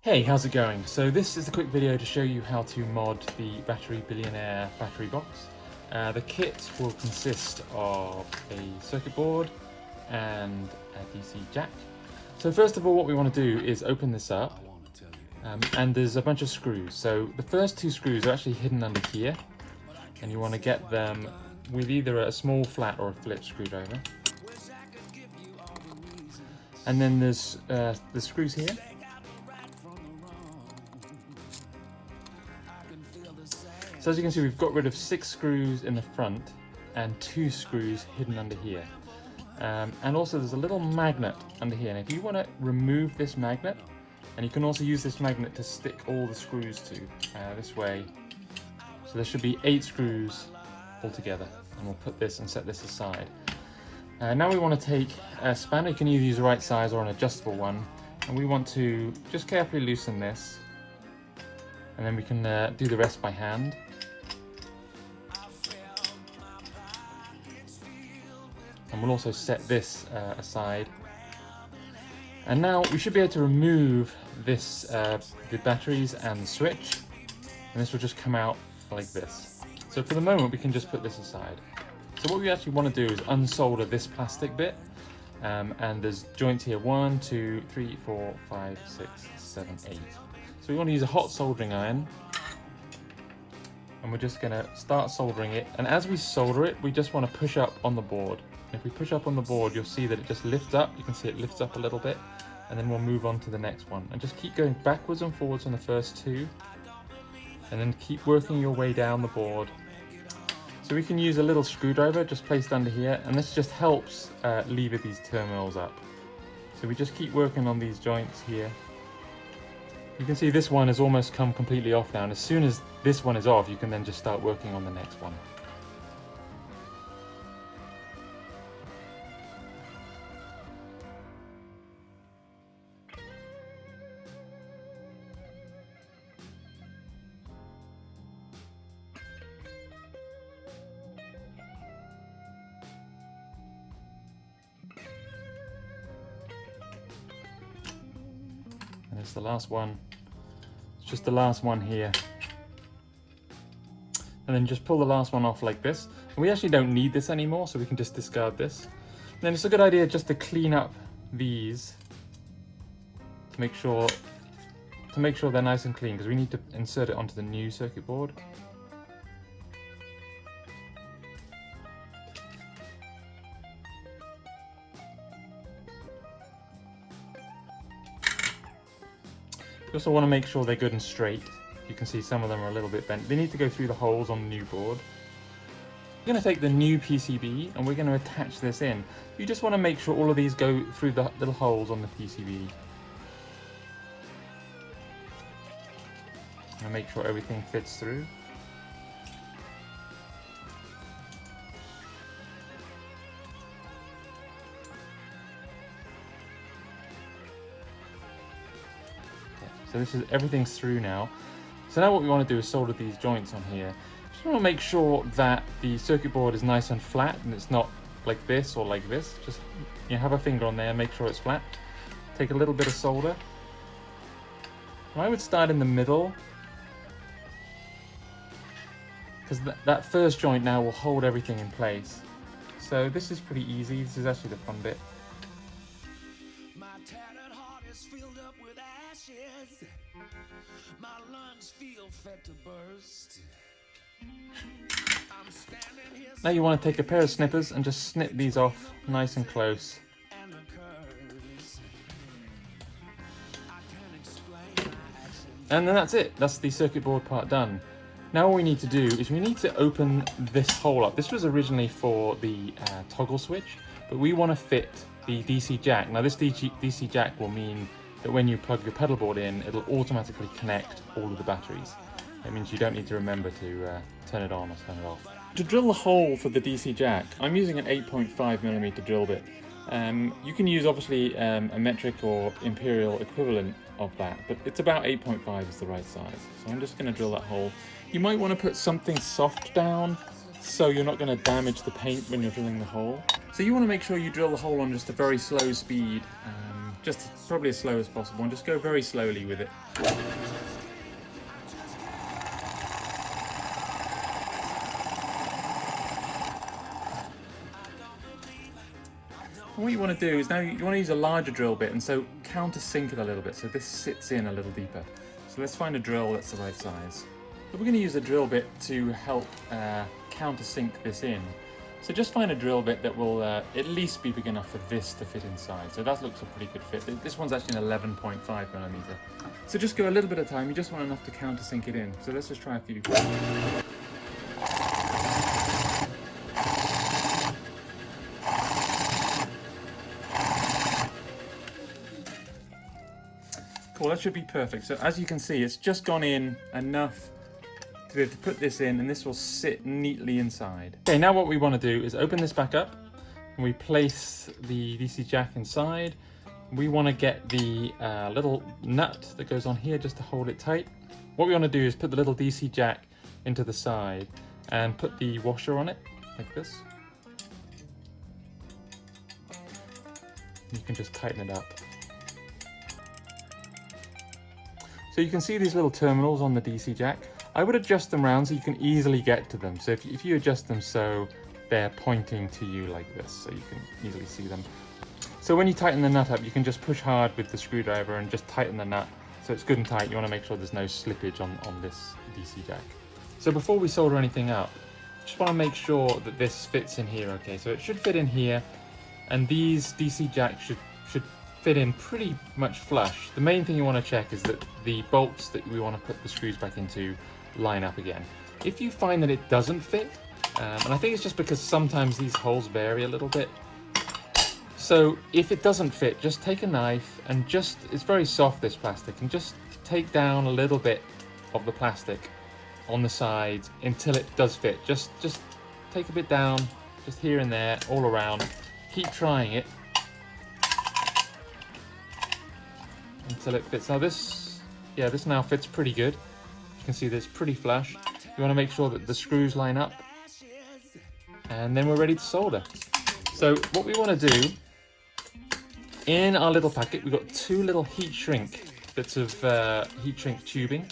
Hey, how's it going? So this is a quick video to show you how to mod the battery Billionaire battery box. The kit will consist of a circuit board and a DC jack. So first of all, what we want to do is open this up, and there's a bunch of screws. So the first two screws are actually hidden under here, and you want to get them with either a small flat or a flip screwdriver. And then there's the screws here. So as you can see, we've got rid of 6 screws in the front and 2 screws hidden under here. And also there's a little magnet under here. And if you want to remove this magnet, and you can also use this magnet to stick all the screws to this way. So there should be 8 screws altogether. And we'll put this and set this aside. Now we want to take a spanner. You can either use the right size or an adjustable one. And we want to just carefully loosen this. And then we can do the rest by hand. And we'll also set this aside. And now we should be able to remove this, the batteries and the switch. And this will just come out like this. So for the moment, we can just put this aside. So what we actually want to do is unsolder this plastic bit. And there's joints here, 1, 2, 3, 4, 5, 6, 7, 8. So we want to use a hot soldering iron. And we're just going to start soldering it. And as we solder it, we just want to push up on the board. If we push up on the board, you'll see that it just lifts up. You can see it lifts up a little bit, and then we'll move on to the next one. And just keep going backwards and forwards on the first 2, and then keep working your way down the board. So we can use a little screwdriver just placed under here, and this just helps lever these terminals up. So we just keep working on these joints here. You can see this one has almost come completely off now, and as soon as this one is off, you can then just start working on the next one. And it's the last one. It's just the last one here. And then just pull the last one off like this. And we actually don't need this anymore, so we can just discard this. And then it's a good idea just to clean up these to make sure they're nice and clean, because we need to insert it onto the new circuit board. You also want to make sure they're good and straight. You can see some of them are a little bit bent. They need to go through the holes on the new board. We're going to take the new PCB and we're going to attach this in. You just want to make sure all of these go through the little holes on the PCB. And make sure everything fits through. So this is, everything's through now. So now what we want to do is solder these joints on here. Just want to make sure that the circuit board is nice and flat and it's not like this or like this. Just have a finger on there and make sure it's flat. Take a little bit of solder. And I would start in the middle, because that first joint now will hold everything in place. So this is pretty easy. This is actually the fun bit. My lungs feel fed to burst. Now you want to take a pair of snippers and just snip these off nice and close. And then that's it. That's the circuit board part done. Now all we need to do is we need to open this hole up. This was originally for the toggle switch, but we want to fit the DC jack. Now this DC jack will mean that when you plug your pedal board in, it'll automatically connect all of the batteries. That means you don't need to remember to turn it on or turn it off. To drill the hole for the DC jack, I'm using an 8.5mm drill bit. You can use obviously a metric or imperial equivalent of that, but it's about 8.5 is the right size. So I'm just going to drill that hole. You might want to put something soft down so you're not going to damage the paint when you're drilling the hole. So you want to make sure you drill the hole on just a very slow speed. just probably as slow as possible, and just go very slowly with it. And what you want to do is now you want to use a larger drill bit, and so countersink it a little bit so this sits in a little deeper. So let's find a drill that's the right size. So we're going to use a drill bit to help countersink this in. So just find a drill bit that will at least be big enough for this to fit inside. So that looks a pretty good fit. This one's actually an 11.5 millimeter. So just go a little bit at a time. You just want enough to countersink it in. So let's just try a few. Cool, that should be perfect. So as you can see, it's just gone in enough to be able to put this in, and this will sit neatly inside. Okay, now what we want to do is open this back up, and we place the DC jack inside. We want to get the little nut that goes on here just to hold it tight. What we want to do is put the little DC jack into the side and put the washer on it, like this. You can just tighten it up. So you can see these little terminals on the DC jack. I would adjust them round so you can easily get to them. So if you adjust them so they're pointing to you like this, so you can easily see them. So when you tighten the nut up, you can just push hard with the screwdriver and just tighten the nut so it's good and tight. You want to make sure there's no slippage on this DC jack. So before we solder anything up, just want to make sure that this fits in here okay. So it should fit in here, and these DC jacks should fit in pretty much flush. The main thing you want to check is that the bolts that we want to put the screws back into line up again. If you find that it doesn't fit, and I think it's just because sometimes these holes vary a little bit, so if it doesn't fit, just take a knife and it's very soft, this plastic, and just take down a little bit of the plastic on the sides until it does fit. Just take a bit down, just here and there, all around. Keep trying it until it fits. Now this now fits pretty good. You can see that it's pretty flush. You want to make sure that the screws line up, and then we're ready to solder. So what we want to do, in our little packet, we've got two little heat shrink bits of heat shrink tubing.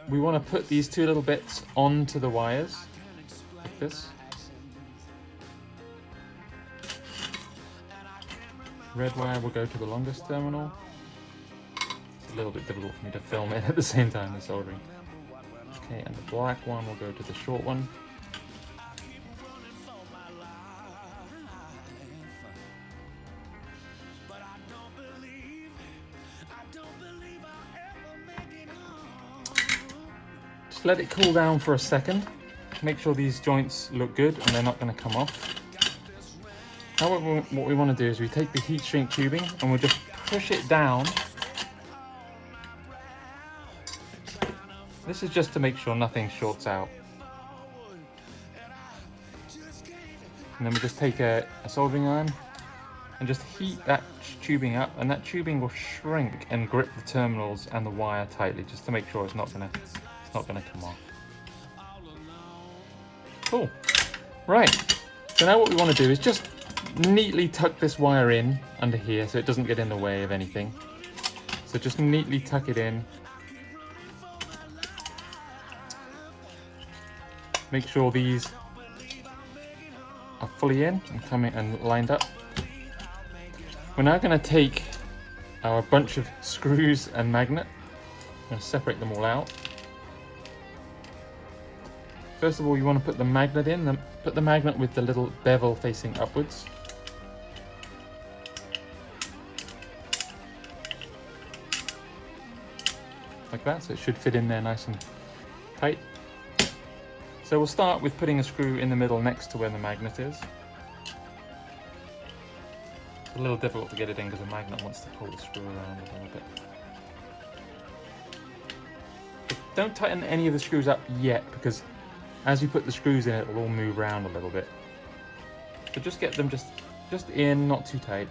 We want to put these two little bits onto the wires, like this. Red wire will go to the longest terminal. It's a little bit difficult for me to film it at the same time as soldering. Okay, and the black one will go to the short one. Just let it cool down for a second. Make sure these joints look good and they're not going to come off. Now what we want to do is we take the heat shrink tubing and we'll just push it down. This is just to make sure nothing shorts out. And then we just take a soldering iron and just heat that tubing up, and that tubing will shrink and grip the terminals and the wire tightly, just to make sure it's not gonna come off. Cool. Right. So now what we want to do is just neatly tuck this wire in under here so it doesn't get in the way of anything. So just neatly tuck it in. Make sure these are fully in and coming and lined up. We're now going to take our bunch of screws and magnet and separate them all out. First of all, you want to put the magnet in. Then put the magnet with the little bevel facing upwards. Like that, so it should fit in there nice and tight. So we'll start with putting a screw in the middle next to where the magnet is. It's a little difficult to get it in because the magnet wants to pull the screw around a little bit. But don't tighten any of the screws up yet, because as you put the screws in, it will all move around a little bit. So just get them just in, not too tight.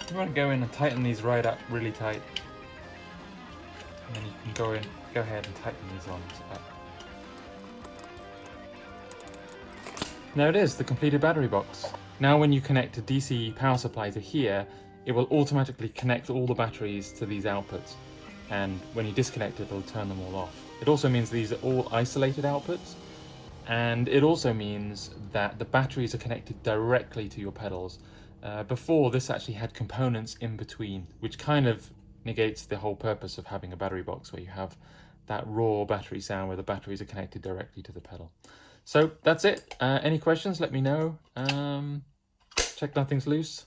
You want to go in and tighten these right up really tight. go ahead and tighten these ones up. There it is, the completed battery box. Now when you connect a DC power supply to here, it will automatically connect all the batteries to these outputs. And when you disconnect it, it'll turn them all off. It also means these are all isolated outputs. And it also means that the batteries are connected directly to your pedals. Before, this actually had components in between, which kind of negates the whole purpose of having a battery box where you have that raw battery sound where the batteries are connected directly to the pedal. So that's it. Any questions, let me know. Check nothing's loose.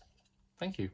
Thank you.